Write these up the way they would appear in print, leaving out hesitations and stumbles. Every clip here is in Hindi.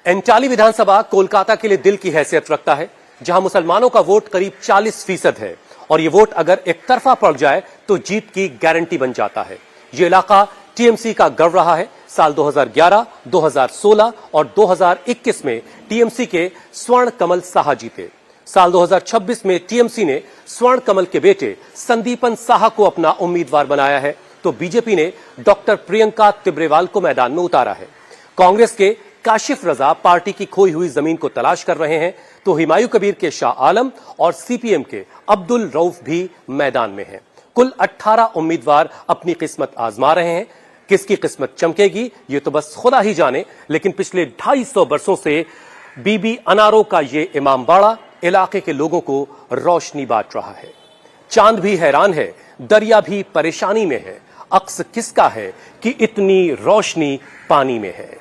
एंटाली विधानसभा कोलकाता के लिए दिल की हैसियत रखता है, जहां मुसलमानों का वोट करीब 40% है और ये वोट अगर एक तरफा पड़ जाए तो जीत की गारंटी बन जाता है। ये इलाका टीएमसी का गर्व रहा है। साल 2011, 2016 और 2021 में टीएमसी के स्वर्ण कमल साहा जीते। साल 2026 में टीएमसी ने स्वर्ण कमल के बेटे संदीपन साहा को अपना उम्मीदवार बनाया है, तो बीजेपी ने डॉक्टर प्रियंका तिब्रेवाल को मैदान में उतारा है। कांग्रेस के काशिफ रजा पार्टी की खोई हुई जमीन को तलाश कर रहे हैं, तो हुमायूं कबीर के शाह आलम और सीपीएम के अब्दुल रऊफ भी मैदान में हैं। कुल 18 उम्मीदवार अपनी किस्मत आजमा रहे हैं। किसकी किस्मत चमकेगी ये तो बस खुदा ही जाने, लेकिन पिछले 250 वर्षों से बीबी अनारों का ये इमाम बाड़ा इलाके के लोगों को रोशनी बांट रहा है। चांद भी हैरान है, दरिया भी परेशानी में है। अक्स किसका है कि इतनी रोशनी पानी में है।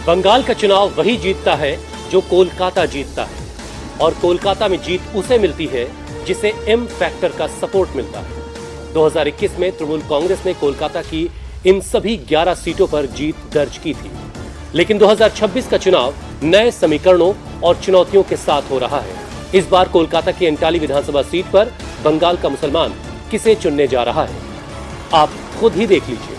बंगाल का चुनाव वही जीतता है जो कोलकाता जीतता है, और कोलकाता में जीत उसे मिलती है जिसे एम फैक्टर का सपोर्ट मिलता है। 2021 में तृणमूल कांग्रेस ने कोलकाता की इन सभी 11 सीटों पर जीत दर्ज की थी, लेकिन 2026 का चुनाव नए समीकरणों और चुनौतियों के साथ हो रहा है। इस बार कोलकाता की एंटाली विधानसभा सीट पर बंगाल का मुसलमान किसे चुनने जा रहा है, आप खुद ही देख लीजिए।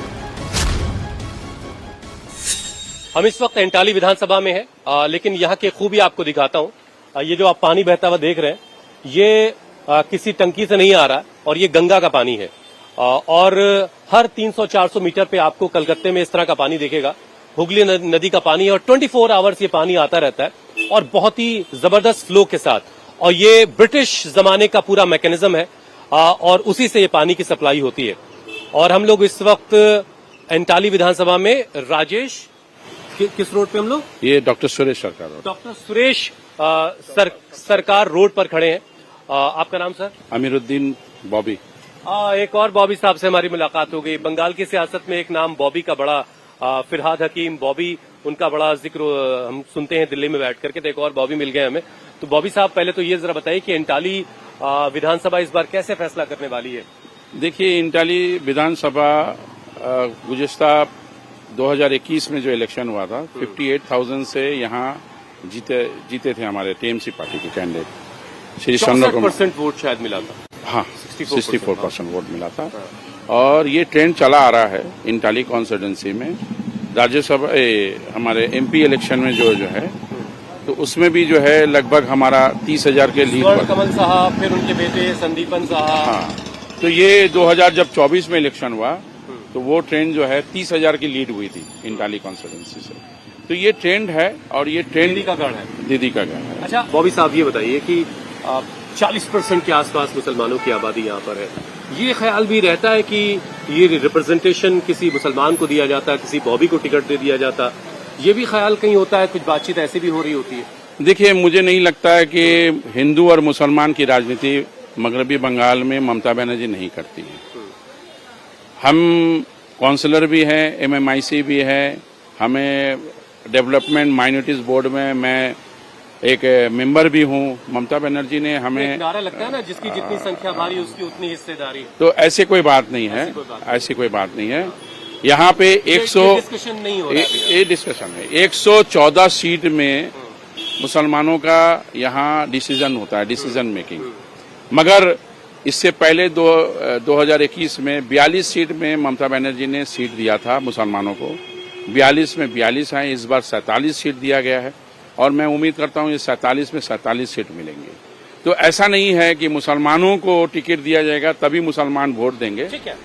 हम इस वक्त एंटाली विधानसभा में हैं, लेकिन यहाँ की खूबी आपको दिखाता हूँ। ये जो आप पानी बहता हुआ देख रहे हैं, ये किसी टंकी से नहीं आ रहा और ये गंगा का पानी है। और हर 300-400 मीटर पे आपको कलकत्ते में इस तरह का पानी दिखेगा। हुगली नदी का पानी है और 24 आवर्स ये पानी आता रहता है और बहुत ही जबरदस्त फ्लो के साथ। और ये ब्रिटिश जमाने का पूरा मैकेनिज्म है और उसी से ये पानी की सप्लाई होती है। और हम लोग इस वक्त एंटाली विधानसभा में राजेश किस रोड पे हम लोग? ये डॉक्टर सुरेश सरकार रोड। डॉक्टर सुरेश सरकार रोड पर खड़े हैं। आपका नाम सर? अमीरुद्दीन बॉबी। एक और बॉबी साहब से हमारी मुलाकात हो गई। बंगाल की सियासत में एक नाम बॉबी का बड़ा, फिरहाद हकीम बॉबी, उनका बड़ा जिक्र हम सुनते हैं दिल्ली में बैठ करके। तो एक और बॉबी मिल गए हमें। तो बॉबी साहब, पहले तो ये जरा बताइए कि एंटाली विधानसभा इस बार कैसे फैसला करने वाली है? देखिए, एंटाली विधानसभा गुज़िश्ता 2021 में जो इलेक्शन हुआ था, 58,000 से यहाँ जीते थे हमारे टीएमसी पार्टी के कैंडिडेट श्री 64% वोट शायद मिला था। हाँ, 64% वोट मिला था। और ये ट्रेंड चला आ रहा है एंटाली कॉन्स्टिट्यूंसी में। राज्यसभा हमारे एमपी इलेक्शन में जो है, तो उसमें भी जो है लगभग हमारा 30,000 के लीड पर। कमल साहब, फिर उनके बेटे संदीपन साहा। हाँ, तो ये 2024 में इलेक्शन हुआ तो वो ट्रेंड जो है 30,000 की लीड हुई थी एंटाली कॉन्स्टिट्यूंसी से। तो ये ट्रेंड है और ये ट्रेंड दीदी का गढ़ है। दीदी का गढ़ है। अच्छा बॉबी साहब, ये बताइए कि 40% के आसपास मुसलमानों की आबादी यहाँ पर है। ये ख्याल भी रहता है कि ये रिप्रेजेंटेशन किसी मुसलमान को दिया जाता, किसी बॉबी को टिकट दे दिया जाता, ये भी ख्याल कहीं होता है? कुछ बातचीत ऐसी भी हो रही होती है? देखिए, मुझे नहीं लगता है कि हिंदू और मुसलमान की राजनीति मगरबी बंगाल में ममता बनर्जी नहीं करती है। हम काउंसलर भी हैं, एमएमआईसी भी है, हमें डेवलपमेंट माइनॉरिटीज बोर्ड में मैं एक मेंबर भी हूं। ममता बनर्जी ने हमें नारा लगता है ना, जिसकी जितनी संख्या भारी उसकी उतनी हिस्सेदारी। तो ऐसे कोई बात नहीं है, ऐसी कोई बात नहीं है। यहाँ पे 100 डिस्कशन नहीं हो रहा है। ये डिस्कशन है। 114 सीट में मुसलमानों का यहाँ डिसीजन होता है, डिसीजन मेकिंग। मगर इससे पहले 2021 में 42 सीट में ममता बनर्जी ने सीट दिया था मुसलमानों को। 42 में 42 हैं, इस बार 47 सीट दिया गया है और मैं उम्मीद करता हूं ये 47 में 47 सीट मिलेंगे। तो ऐसा नहीं है कि मुसलमानों को टिकट दिया जाएगा तभी मुसलमान वोट देंगे। ठीक है।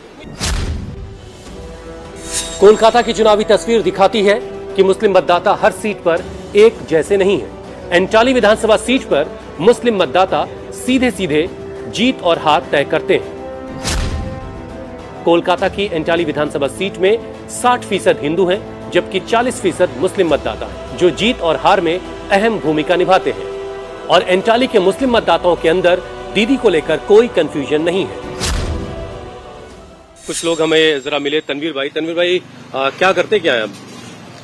कोलकाता की चुनावी तस्वीर दिखाती है कि मुस्लिम मतदाता हर सीट पर एक जैसे नहीं है। एंटाली विधानसभा सीट पर मुस्लिम मतदाता सीधे सीधे जीत और हार तय करते हैं। कोलकाता की एंटाली विधानसभा सीट में 60% हिंदू हैं, जबकि 40% मुस्लिम मतदाता हैं, जो जीत और हार में अहम भूमिका निभाते हैं। और एंटाली के मुस्लिम मतदाताओं के अंदर दीदी को लेकर कोई कंफ्यूजन नहीं है। कुछ लोग हमें जरा मिले। तनवीर भाई, क्या करते क्या है?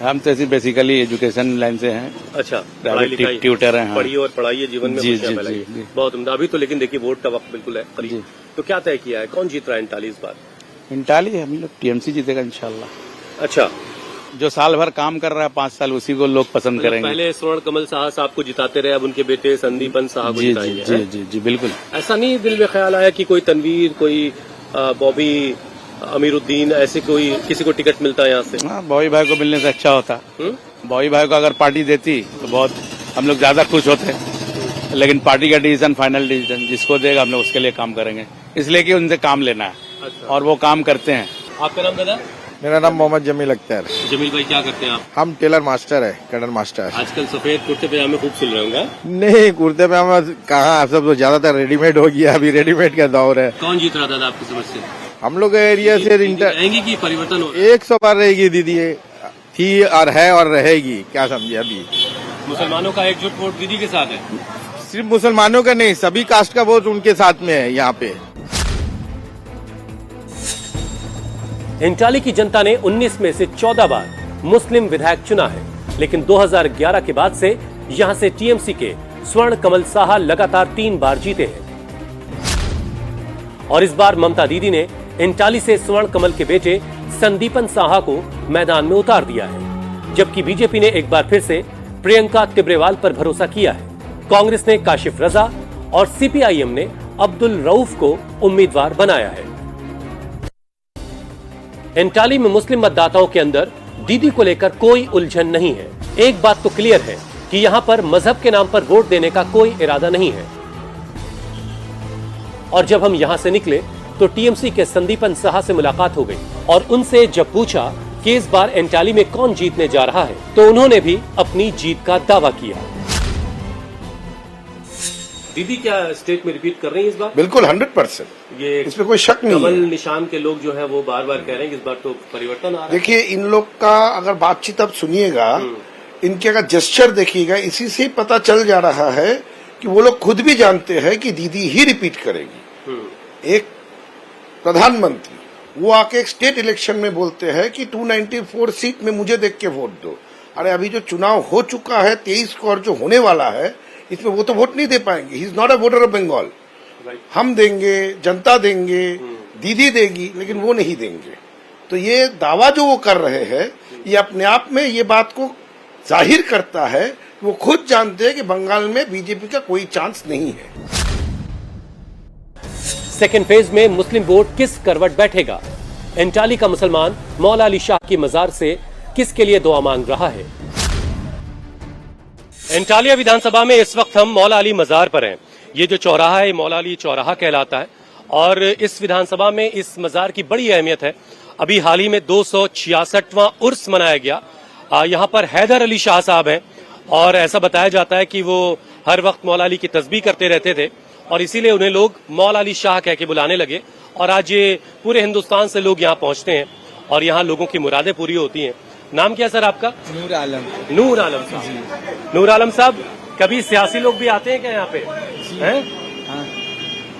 हम तो ऐसे बेसिकली एजुकेशन लाइन से हैं। अच्छा, प्राइवेट ट्यूटर हैं। हाँ। पढ़िए और पढ़ाइए, जीवन में जी, खुशियां जी, फैलाइए। जी, जी। बहुत उम्दा। अभी तो लेकिन देखिए वोट का वक्त बिल्कुल है जी। करीब, तो क्या तय किया है, कौन जीत रहा है इंटाली इस बार? इंटाली हम लोग टीएमसी जीतेगा इंशाल्लाह। अच्छा, जो साल भर काम कर रहा है 5 साल, उसी को लोग पसंद मतलब करेंगे। पहले स्वर्ण कमल साहा साहब को जिताते रहे, अब उनके बेटे संदीपन साहा को जी जी जिताएंगे, जी हैं? जी जी बिल्कुल। ऐसा नहीं दिल में ख्याल आया कि कोई तनवीर, कोई बॉबी अमीरुद्दीन, ऐसे कोई किसी को टिकट मिलता है यहाँ से? हाँ, बॉबी भाई को मिलने से अच्छा होता। हम्म? बॉबी भाई को अगर पार्टी देती तो बहुत हम लोग ज्यादा खुश होते, लेकिन पार्टी का डिसीजन फाइनल डिसीजन जिसको देगा हम लोग उसके लिए काम करेंगे, इसलिए कि उनसे काम लेना है। अच्छा। और वो काम करते हैं। आपका नाम दादा? मेरा नाम मोहम्मद जमील अख्तर। जमील भाई, क्या करते हैं आप? हम टेलर मास्टर है, कटर मास्टर। आजकल सफेद कुर्ते पजामे खूब सिल रहे होंगे। नहीं, कुर्ते पजामा कहाँ, सब तो ज्यादातर रेडीमेड हो गया, अभी रेडीमेड का दौर है। कौन जीत रहा दादा आपकी समझ से? हम लोग एरिया से रहेंगी कि परिवर्तन हो रहा है? 100 बार रहेगी दीदी, थी और है और रहेगी, क्या समझे। अभी मुसलमानों का एकजुट वोट दीदी के साथ है। सिर्फ मुसलमानों का नहीं, सभी कास्ट का वोट उनके साथ में है यहाँ पे। इंटाली की जनता ने 19 में से 14 बार मुस्लिम विधायक चुना है, लेकिन 2011 के बाद से यहां से टीएमसी के स्वर्ण कमल साहा लगातार 3 बार जीते हैं। और इस बार ममता दीदी ने इंटाली से स्वर्ण कमल के बेटे संदीपन साहा को मैदान में उतार दिया है, जबकि बीजेपी ने एक बार फिर से प्रियंका तिब्रेवाल पर भरोसा किया है। कांग्रेस ने काशिफ रजा और सीपीआईएम ने अब्दुल रऊफ को उम्मीदवार बनाया है। इंटाली में मुस्लिम मतदाताओं के अंदर दीदी को लेकर कोई उलझन नहीं है। एक बात तो क्लियर है कि यहां पर मजहब के नाम पर वोट देने का कोई इरादा नहीं है। और जब हम यहां से निकले तो टीएमसी के संदीपन साहा से मुलाकात हो गई और उनसे जब पूछा कि इस बार इंटाली में कौन जीतने जा रहा है, तो उन्होंने भी अपनी जीत का दावा किया। दीदी क्या स्टेट में रिपीट कर रही है इस बार? बिल्कुल 100%, ये इसमें कोई शक नहीं कमल है। निशान के लोग जो है वो बार बार कह रहे हैं कि इस बार तो परिवर्तन आ रहा है। देखिए, इन लोग का अगर बातचीत आप सुनिएगा, इनके अगर जेस्चर देखिएगा, इसी से ही पता चल जा रहा है कि वो लोग खुद भी जानते हैं कि दीदी ही रिपीट करेगी। एक प्रधानमंत्री वो आके एक स्टेट इलेक्शन में बोलते हैं कि 294 सीट में मुझे देख के वोट दो। अरे अभी जो चुनाव हो चुका है 23 को और जो होने वाला है, इसमें वो तो वोट नहीं दे पाएंगे। He is not a voter of Bengal. हम देंगे, जनता देंगे, दीदी देगी, लेकिन वो नहीं देंगे। तो ये दावा जो वो कर रहे हैं, ये अपने आप में ये बात को जाहिर करता है कि वो खुद जानते हैं कि बंगाल में बीजेपी का कोई चांस नहीं है। सेकेंड फेज में मुस्लिम वोट किस करवट बैठेगा? इंटाली का मुसलमान मौला अली शाह की मजार से किसके लिए दुआ मांग रहा है? इंटालिया विधानसभा में इस वक्त हम मौला अली मजार पर हैं। ये जो चौराहा है, मौला अली चौराहा कहलाता है और इस विधानसभा में इस मजार की बड़ी अहमियत है। अभी हाल ही में 266वां उर्स मनाया गया। यहाँ पर हैदर अली शाह साहब हैं और ऐसा बताया जाता है कि वो हर वक्त मौला अली की तस्बीह करते रहते थे और इसीलिए उन्हें लोग मौला अली शाह कह के बुलाने लगे। और आज ये पूरे हिंदुस्तान से लोग यहाँ पहुंचते हैं और यहाँ लोगों की मुरादें पूरी होती हैं। नाम क्या सर आपका? नूर आलम। नूर आलम साहब। नूर आलम साहब, कभी सियासी लोग भी आते हैं क्या यहाँ पे? हैं? हाँ,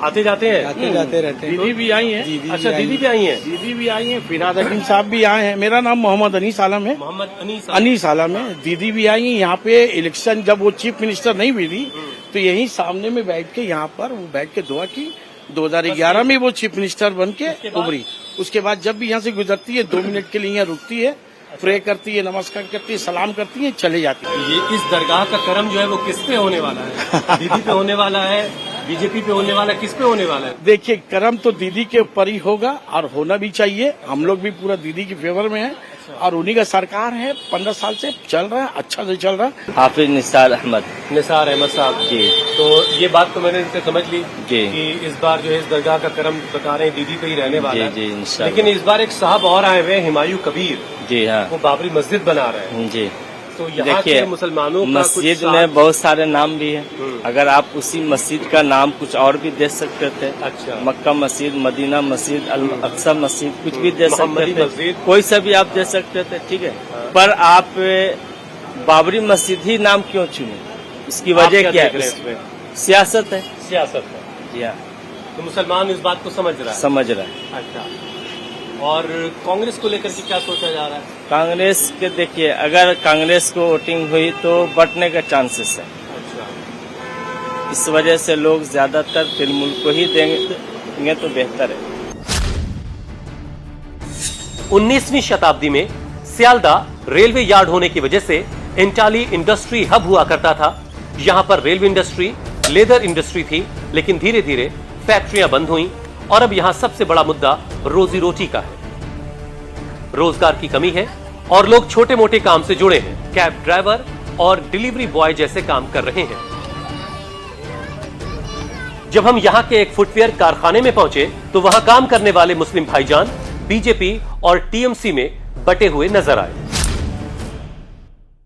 आते जाते हैं? आते जाते रहते हैं। दीदी भी आई है। अच्छा, दीदी भी आई हैं? दीदी भी आई है, फिराद हकीम साहब भी आए हैं। मेरा नाम मोहम्मद अनीस आलम है। मोहम्मद अनीस। अनीस आलम है। दीदी भी आई है यहाँ पे। इलेक्शन जब वो चीफ मिनिस्टर नहीं हुई थी तो यहीं सामने में बैठ के यहाँ पर वो बैठ के दुआ की। 2011 में वो चीफ मिनिस्टर बन के उभरी। उसके बाद जब भी यहाँ से गुजरती है 2 मिनट के लिए यहाँ रुकती है, प्रे करती है, नमस्कार करती है, सलाम करती है, चले जाती है। ये इस दरगाह का कर्म जो है वो किस पे होने वाला है? दीदी पे होने वाला है, बीजेपी पे होने वाला है, किस पे होने वाला है? देखिए, कर्म तो दीदी के ऊपर ही होगा और होना भी चाहिए। हम लोग भी पूरा दीदी के फेवर में है और उन्हीं का सरकार है, 15 साल से चल रहा है, अच्छा से चल रहा है। हाफिज निसार अहमद। निसार अहमद साहब जी। तो ये बात तो मैंने इनसे समझ ली जी। कि इस बार जो है इस दरगाह का कर्म बता रहे हैं दीदी पे ही रहने वाला है। जी, इंशाल्लाह। लेकिन इस बार एक साहब और आए हुए हैं, हुमायूं कबीर। जी हाँ वो बाबरी मस्जिद बना रहे हैं। जी। तो यहाँ के मुसलमानों का मस्जिद कुछ में बहुत सारे नाम भी है। अगर आप उसी मस्जिद का नाम कुछ और भी दे सकते थे। अच्छा। मक्का मस्जिद, मदीना मस्जिद, अल अक्सा मस्जिद, कुछ भी दे सकते मोहम्मदी थे। मस्जिद। कोई सा भी आप दे सकते थे, ठीक है। पर आप बाबरी मस्जिद ही नाम क्यों चुने? उसकी आप वजह क्या देख रहे है? हैं इसमें? सियासत है। सियासत है। जी हाँ, तो मुसलमान इस बात को समझ रहा है। समझ रहा है। अच्छा, और कांग्रेस को लेकर के क्या सोचा जा रहा है? कांग्रेस के देखिए, अगर कांग्रेस को वोटिंग हुई तो बढ़ने का चांसेस है। अच्छा। इस वजह से लोग ज्यादातर तृणमूल को ही देंगे तो बेहतर है। 19वीं शताब्दी में सियालदा रेलवे यार्ड होने की वजह से एंटाली इंडस्ट्री हब हुआ करता था। यहां पर रेलवे इंडस्ट्री, लेदर इंडस्ट्री थी, लेकिन धीरे धीरे फैक्ट्रियां बंद हुई और अब यहां सबसे बड़ा मुद्दा रोजी रोटी का है। रोजगार की कमी है और लोग छोटे मोटे काम से जुड़े हैं। कैब ड्राइवर और डिलीवरी बॉय जैसे काम कर रहे हैं। जब हम यहां के एक फुटवेयर कारखाने में पहुंचे तो वहां काम करने वाले मुस्लिम भाईजान बीजेपी और टीएमसी में बटे हुए नजर आए।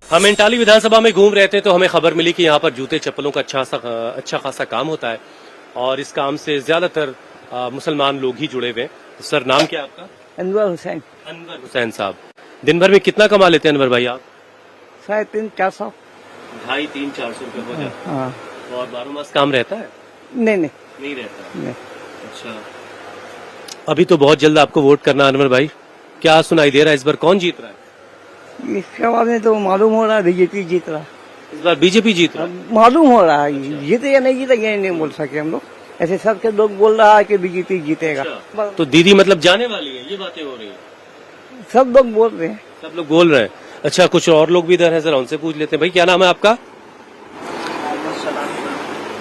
हम एंटाली विधानसभा में घूम रहे थे तो हमें खबर मिली कि यहाँ पर जूते चप्पलों का अच्छा खासा काम होता है और इस काम से ज्यादातर मुसलमान लोग ही जुड़े हुए हैं। सर, नाम क्या है आपका? अनवर हुसैन। अनवर हुसैन साहब, दिन भर में कितना कमा लेते हैं अनवर भाई आप? 350-400। 250-300-400 रुपये हो जाता हाँ। है। और 12 मास काम रहता है? नहीं नहीं नहीं रहता। नहीं। अच्छा, अभी तो बहुत जल्द आपको वोट करना अनवर भाई, क्या सुनाई दे रहा है इस बार कौन जीत रहा है? इसके बाद में तो मालूम हो रहा है बीजेपी जीत रहा। इस बार बीजेपी जीत रहा है? मालूम हो रहा है, जीते या नहीं जीते ये नहीं बोल सके हम लोग। ऐसे सबके लोग बोल रहा है कि बीजेपी जीतेगा। अच्छा, तो दीदी मतलब जाने वाली है, ये बातें हो रही है? सब लोग बोल रहे हैं। सब लोग बोल रहे हैं। अच्छा, कुछ और लोग भी इधर हैं, जरा उनसे पूछ लेते हैं। भाई, क्या नाम है आपका?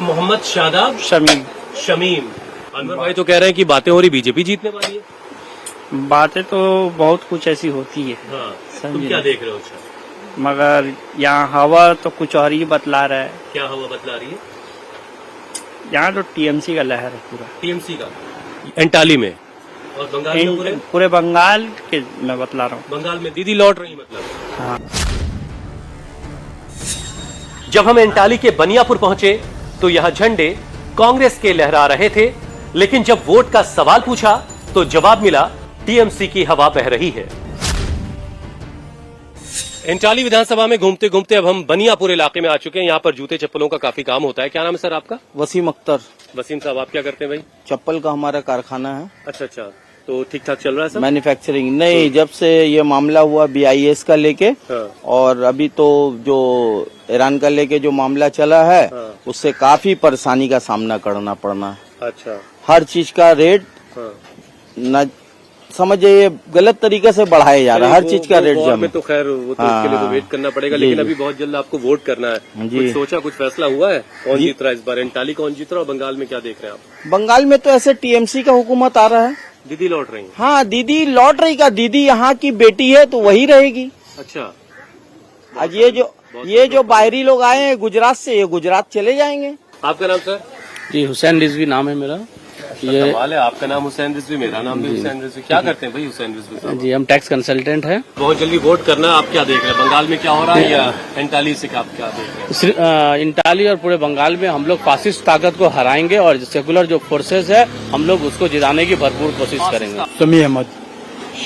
मोहम्मद शादाब शमीम। शमीम। अनवर भाई तो कह रहे हैं कि बातें हो रही, बीजेपी जीतने वाली है। बातें तो बहुत कुछ ऐसी होती है, हाँ, तुम समझे। क्या देख रहे हो? अच्छा, मगर यहाँ हवा तो कुछ और ही बतला रहा है। क्या हवा बतला रही है? यहाँ तो टीएमसी का लहर है पूरा, टीएमसी का एंटाली में और बंगाल में पूरे बंगाल के मैं बतला रहा हूँ। बंगाल में दीदी लौट रही मतलब। हाँ। जब हम एंटाली के बनियापुर पहुंचे तो यहां झंडे कांग्रेस के लहरा रहे थे, लेकिन जब वोट का सवाल पूछा तो जवाब मिला टीएमसी की हवा बह रही है। एंटाली विधानसभा में घूमते घूमते अब हम बनियापुर इलाके में आ चुके हैं। यहाँ पर जूते चप्पलों का काफी काम होता है। क्या नाम है सर आपका? वसीम अख्तर। वसीम साहब, आप क्या करते हैं भाई? चप्पल का हमारा कारखाना है। अच्छा अच्छा, तो ठीक ठाक चल रहा है सर? मैन्युफैक्चरिंग नहीं, जब से ये मामला हुआ BIS का लेके, हाँ। और अभी तो जो ईरान का लेके जो मामला चला है, हाँ। उससे काफी परेशानी का सामना करना पड़ना है। अच्छा। हर चीज का रेट हाँ। न समझिए ये गलत तरीके से बढ़ाया जा रहा है। हर चीज का रेट में तो खैर वो तो उसके लिए तो वेट करना पड़ेगा, लेकिन अभी बहुत जल्द आपको वोट करना है। जी। कुछ सोचा, कुछ फैसला हुआ है कौन जीत रहा है इस बार? एंटाली कौन जीत रहा है और बंगाल में क्या देख रहे हैं आप? बंगाल में तो ऐसे TMC का हुकूमत आ रहा है। दीदी लौट रही है? हाँ, दीदी लौट रही का, दीदी यहाँ की बेटी है तो वही रहेगी। अच्छा। आज ये जो बाहरी लोग आए हैं गुजरात से, ये गुजरात चले जाएंगे। आपका नाम सर? जी हुसैन रिजवी नाम है मेरा। ये कमाल है, आपका नाम हुसैन रिजवी, मेरा नाम भी हुसैन रिजवी। क्या करते हैं भाई हुसैन रिजवी साहब? जी हम टैक्स कंसल्टेंट हैं। बहुत जल्दी वोट करना है, आप क्या देख रहे हैं? बंगाल में क्या हो रहा है या एंटाली से आप क्या देख रहे हैं? इंटाली और पूरे बंगाल में हम लोग फासिस्ट ताकत को हराएंगे और सेकुलर जो फोर्सेस है हम लोग उसको जिताने की भरपूर कोशिश करेंगे। शमी अहमद।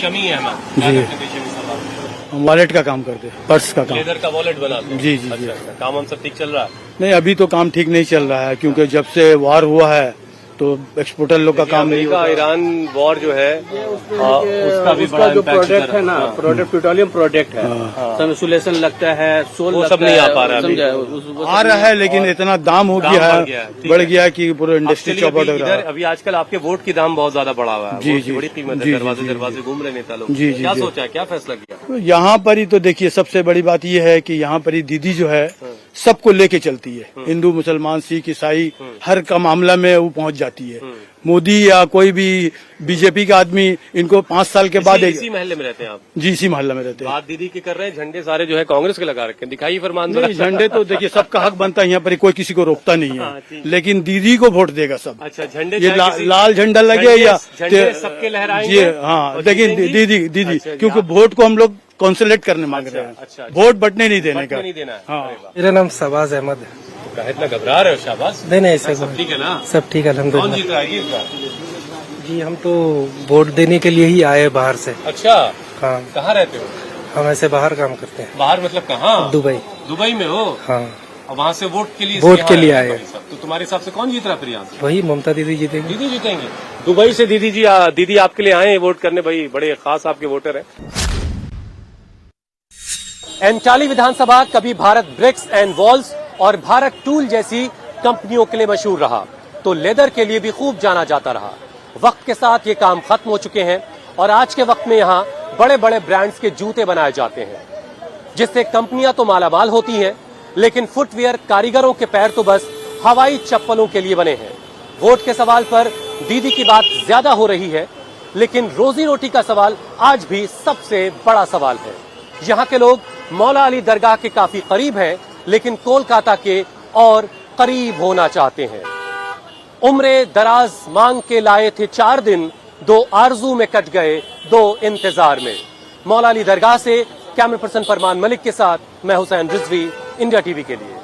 शमी अहमद, जी। क्या करते हैं शमी साहब? हम वॉलेट का काम करते हैं, पर्स का काम। लेदर का वॉलेट बनाते हैं? जी जी जी। अच्छा, काम हम सब ठीक चल रहा है? नहीं, अभी तो काम ठीक नहीं चल रहा है, क्योंकि जब से वार हुआ है तो एक्सपोर्टर लोग का काम नहीं अमेरिका होता। ईरान वॉर जो है उसका भी बड़ा जो इम्पैक्ट प्रोडक्ट है ना, प्रोडक्ट पेट्रोलियम प्रोडक्ट है, सब इंसुलेशन लगता है, सोल वो लगता सब नहीं आ पा रहा है समझा? आ रहा है, लेकिन इतना दाम हो दाम गया बढ़ गया है, है, ठीक बढ़ है। गया है कि पूरा इंडस्ट्री चलिए, चौपट हो अभी रहा इधर है। अभी आजकल आपके वोट की दाम बहुत ज्यादा बढ़ा हुआ है। जी, वोट की जी, बड़ी कीमत जी, है। जी, दरवाजे जी, दरवाजे घूम रहे नेता लोग। जी, जी, क्या जी। सोचा है, क्या फैसला किया? तो यहाँ पर ही तो देखिए सबसे बड़ी बात यह है कि यहाँ पर ही दीदी जो है सबको लेके चलती है। हिंदू, मुसलमान, सिख, ईसाई, हर का मामला में वो पहुंच जाती है। मोदी या कोई भी बीजेपी का आदमी इनको 5 साल के बाद इसी महल्ले में रहते हैं आप? जी, इसी मोहल्ले में रहते हैं। बात दीदी की कर रहे हैं, झंडे सारे जो है कांग्रेस के लगा रखे हैं, दिखाई फरमान नहीं, झंडे तो देखिए सबका हक बनता है, यहाँ पर कोई किसी को रोकता नहीं हाँ, है, ठीक। लेकिन दीदी को वोट देगा सब। अच्छा, झंडे ये चाहे किसी- लाल झंडा लगे या झंडे सबके लहराएंगे जी हाँ, और लेकिन जीतेंगी? दीदी अच्छा, क्योंकि आप- वोट को हम लोग कॉन्सुलेट करने मांग रहे अच्छा, हैं, वोट बटने नहीं देने बटने का। नहीं देना है। हाँ। अरे वाह। मेरा नाम शहबाज अहमद है। तो इतना घबरा रहे हो? शाबाश। नहीं नहीं, ऐसे सब ठीक है ना? सब ठीक है कौन अल्हम्दुलिल्लाह। जीत रहा है इस बार? जी हम तो वोट देने के लिए ही आए बाहर से। अच्छा, हाँ, कहाँ रहते हो? हम ऐसे बाहर काम करते हैं। बाहर मतलब कहाँ? दुबई। दुबई में हो? हाँ। और वहाँ से वोट के लिए वोट यहाँ के लिए आए आए। भाई साहब। तो तुम्हारे हिसाब से कौन जीत रहा फिर यहाँ से? वही ममता दीदी जीतेंगे। दीदी जीतेंगे। दुबई से दीदी जी दीदी आपके लिए आए हैं वोट करने, भाई बड़े खास आपके वोटर हैं। एंटाली विधानसभा कभी भारत ब्रिक्स एंड वॉल्स और भारत टूल जैसी कंपनियों के लिए मशहूर रहा, तो लेदर के लिए भी खूब जाना जाता रहा। वक्त के साथ ये काम खत्म हो चुके हैं और आज के वक्त में यहाँ बड़े बड़े ब्रांड्स के जूते बनाए जाते हैं, जिससे कंपनियां तो मालामाल होती हैं, लेकिन फुटवियर कारीगरों के पैर तो बस हवाई चप्पलों के लिए बने हैं। वोट के सवाल पर दीदी की बात ज्यादा हो रही है, लेकिन रोजी रोटी का सवाल आज भी सबसे बड़ा सवाल है। यहाँ के लोग मौला अली दरगाह के काफी करीब हैं, लेकिन कोलकाता के और करीब होना चाहते हैं। उम्रे दराज मांग के लाए थे 4 दिन, 2 आरजू में कट गए 2 इंतजार में। मौला अली दरगाह से कैमरा पर्सन फरमान मलिक के साथ मैं हुसैन रिजवी, इंडिया टीवी के लिए।